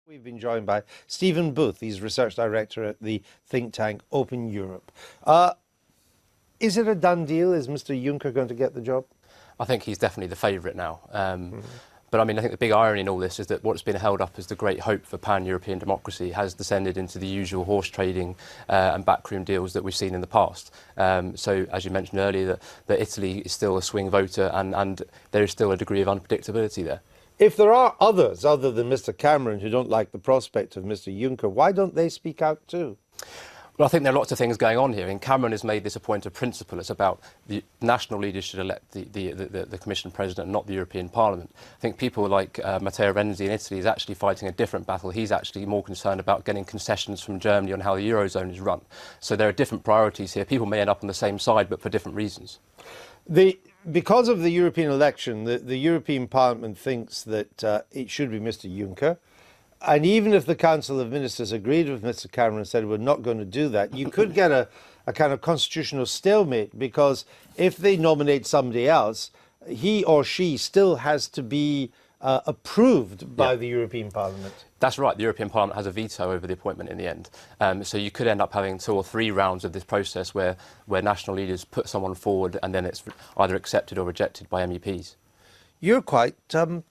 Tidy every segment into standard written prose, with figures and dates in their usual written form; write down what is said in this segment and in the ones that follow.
We've been joined by Stephen Booth. He's research director at the think tank Open Europe. Is it a done deal? Is Mr. Juncker going to get the job? I think he's definitely the favourite now. But I mean, I think the big irony in all this is that what's been held up as the great hope for pan-European democracy has descended into the usual horse trading and backroom deals that we've seen in the past. So, as you mentioned earlier, that Italy is still a swing voter and there is still a degree of unpredictability there. If there are others other than Mr. Cameron who don't like the prospect of Mr. Juncker, why don't they speak out too? Well, I think there are lots of things going on here. And Cameron has made this a point of principle. It's about the national leaders should elect the Commission President, not the European Parliament. I think people like Matteo Renzi in Italy is actually fighting a different battle. He's actually more concerned about getting concessions from Germany on how the Eurozone is run. So there are different priorities here. People may end up on the same side, but for different reasons. Because of the European election, the European Parliament thinks that it should be Mr. Juncker. And even if the Council of Ministers agreed with Mr. Cameron and said we're not going to do that, you could get a kind of constitutional stalemate, because if they nominate somebody else, he or she still has to be approved by the European Parliament. That's right. The European Parliament has a veto over the appointment in the end. So you could end up having 2 or 3 rounds of this process where national leaders put someone forward and then it's either accepted or rejected by MEPs. You're quite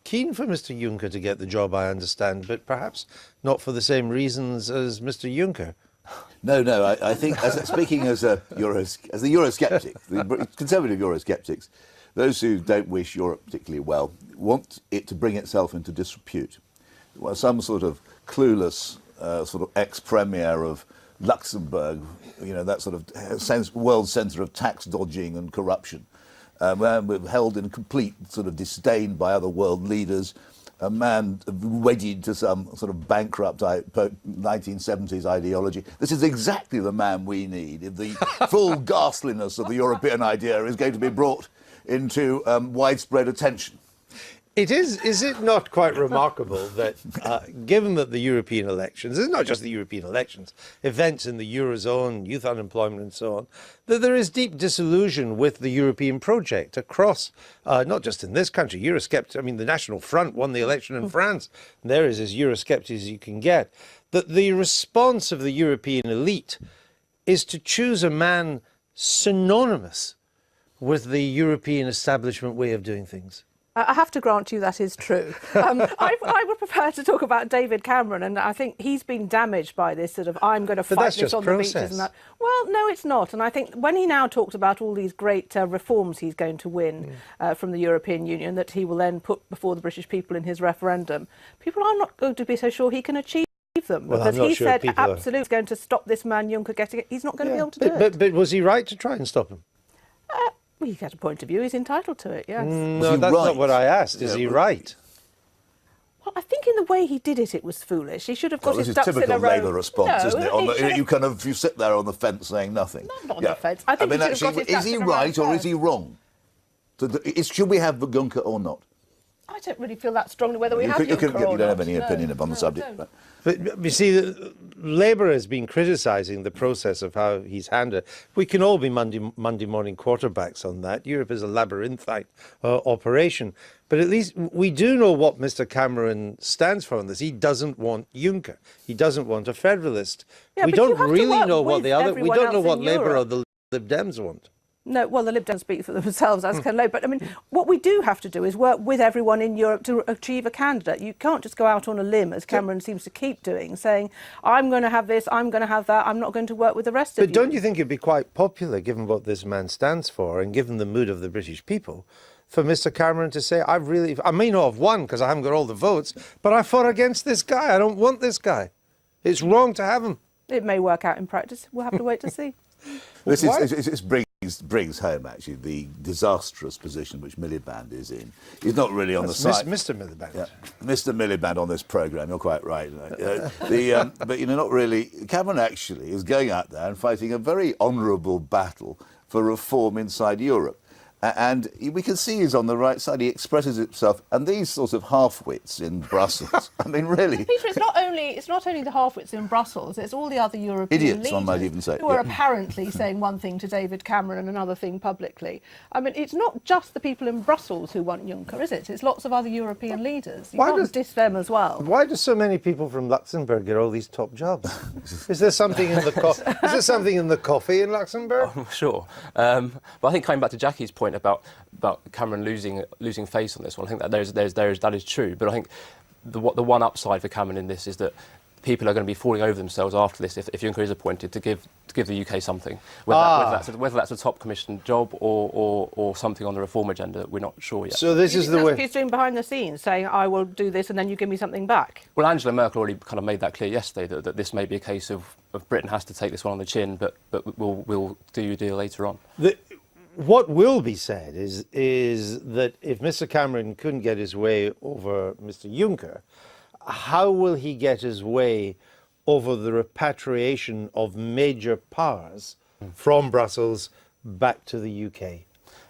keen for Mr. Juncker to get the job, I understand, but perhaps not for the same reasons as Mr. Juncker. No. I think, speaking as the Eurosceptic, the conservative Eurosceptics, those who don't wish Europe particularly well want it to bring itself into disrepute. Well, some sort of clueless sort of ex-premier of Luxembourg, that sort of world centre of tax dodging and corruption, held in complete sort of disdain by other world leaders, a man wedded to some sort of bankrupt 1970s ideology. This is exactly the man we need if the full ghastliness of the European idea is going to be brought into widespread attention. Is it not quite remarkable that, given that the European elections, it's not just the European elections, events in the Eurozone, youth unemployment and so on, that there is deep disillusion with the European project across, not just in this country, Eurosceptic, I mean, the National Front won the election in France, and there is as Eurosceptic as you can get, that the response of the European elite is to choose a man synonymous with the European establishment way of doing things. I have to grant you that is true. I would prefer to talk about David Cameron, and I think he's been damaged by this sort of I'm going to fight this on the beaches and that. Well, no, it's not. And I think when he now talks about all these great reforms he's going to win from the European Union that he will then put before the British people in his referendum, people are not going to be so sure he can achieve them, well, because he said absolutely he's going to stop this man Juncker getting it. He's not going to be able to do it. But was he right to try and stop him? Well, he had a point of view. He's entitled to it, yes. No, that's not what I asked. Is he right? Well, I think in the way he did it, it was foolish. He should have got his ducks in a row. This is typical Labour response, isn't it? You sit there on the fence saying nothing. Not on the fence. I think is he right or is he wrong? Should we have Juncker or not? I don't really feel that strongly whether we have Juncker or not. You don't have any opinion on the subject. But you see, Labour has been criticising the process of how he's handled it. We can all be Monday morning quarterbacks on that. Europe is a labyrinthine operation. But at least we do know what Mr. Cameron stands for on this. He doesn't want Juncker. He doesn't want a federalist. Yeah, we don't really know what we don't know what Labour or the Lib Dems want. No, well, the Lib Dems speak for themselves, as can Labour. But, I mean, what we do have to do is work with everyone in Europe to achieve a candidate. You can't just go out on a limb, as Cameron seems to keep doing, saying, I'm going to have this, I'm going to have that, I'm not going to work with the rest of you. But don't you think it'd be quite popular, given what this man stands for and given the mood of the British people, for Mr. Cameron to say, I may not have won because I haven't got all the votes, but I fought against this guy. I don't want this guy. It's wrong to have him. It may work out in practice. We'll have to wait to see. This brings home, actually, the disastrous position which Miliband is in. He's not really on the side. Mr. Miliband. Yeah, Mr. Miliband on this programme, you're quite right. But, not really. Cameron actually is going out there and fighting a very honourable battle for reform inside Europe. And we can see he's on the right side. He expresses himself, and these sorts of half-wits in Brussels. I mean, really. Peter, it's not only the half-wits in Brussels. It's all the other European idiots, leaders one might even say, who are apparently saying one thing to David Cameron and another thing publicly. I mean, it's not just the people in Brussels who want Juncker, is it? It's lots of other European leaders. You can't diss them as well. Why do so many people from Luxembourg get all these top jobs? Is there something in the coffee in Luxembourg? I'm sure. But I think coming back to Jackie's point about Cameron losing face on this one, I think that that is true. But I think the one upside for Cameron in this is that people are going to be falling over themselves after this if Juncker is appointed to give the UK something, whether that's a top commission job or something on the reform agenda. We're not sure yet. So this is the way he's doing behind the scenes, saying I will do this and then you give me something back. Well, Angela Merkel already kind of made that clear yesterday that this may be a case of Britain has to take this one on the chin, but we'll do your deal later on. What will be said is that if Mr. Cameron couldn't get his way over Mr. Juncker, how will he get his way over the repatriation of major powers from Brussels back to the UK?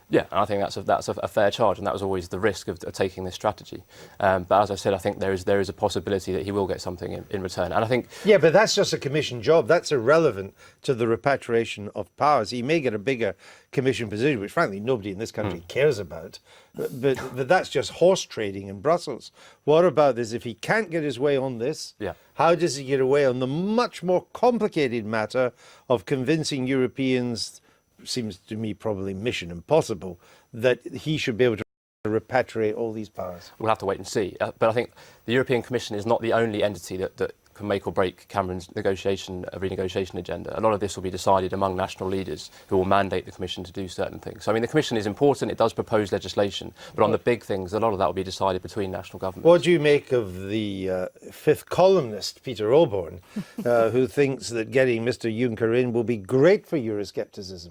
Yeah, and I think that's a fair charge, and that was always the risk of taking this strategy. But as I said, I think there is a possibility that he will get something in return. And I think but that's just a commission job. That's irrelevant to the repatriation of powers. He may get a bigger commission position, which frankly nobody in this country cares about. But that's just horse trading in Brussels. What about this? If he can't get his way on this, how does he get away on the much more complicated matter of convincing Europeans? Seems to me probably mission impossible, that he should be able to repatriate all these powers. We'll have to wait and see. But I think the European Commission is not the only entity that can make or break Cameron's renegotiation agenda. A lot of this will be decided among national leaders who will mandate the Commission to do certain things. So, I mean, the Commission is important. It does propose legislation. But on the big things, a lot of that will be decided between national governments. What do you make of the fifth columnist, Peter Oborne, who thinks that getting Mr. Juncker in will be great for Euroscepticism?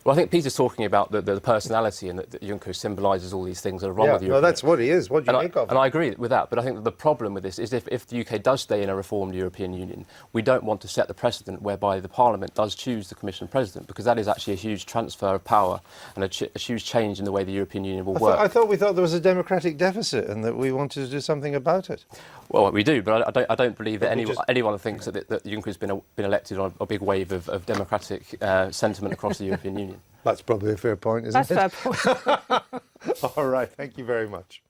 Well, I think Peter's talking about the personality and that Juncker symbolises all these things that are wrong with Europe. No, that's what he is. What do you make of it? And I agree with that. But I think that the problem with this is if the UK does stay in a reformed European Union, we don't want to set the precedent whereby the Parliament does choose the Commission President, because that is actually a huge transfer of power and a huge change in the way the European Union will work. I thought there was a democratic deficit and that we wanted to do something about it. Well, we do, but I don't believe that anyone thinks that Juncker's been elected on a big wave of democratic sentiment across the European Union. That's probably a fair point, isn't it? That's a fair point. All right, thank you very much.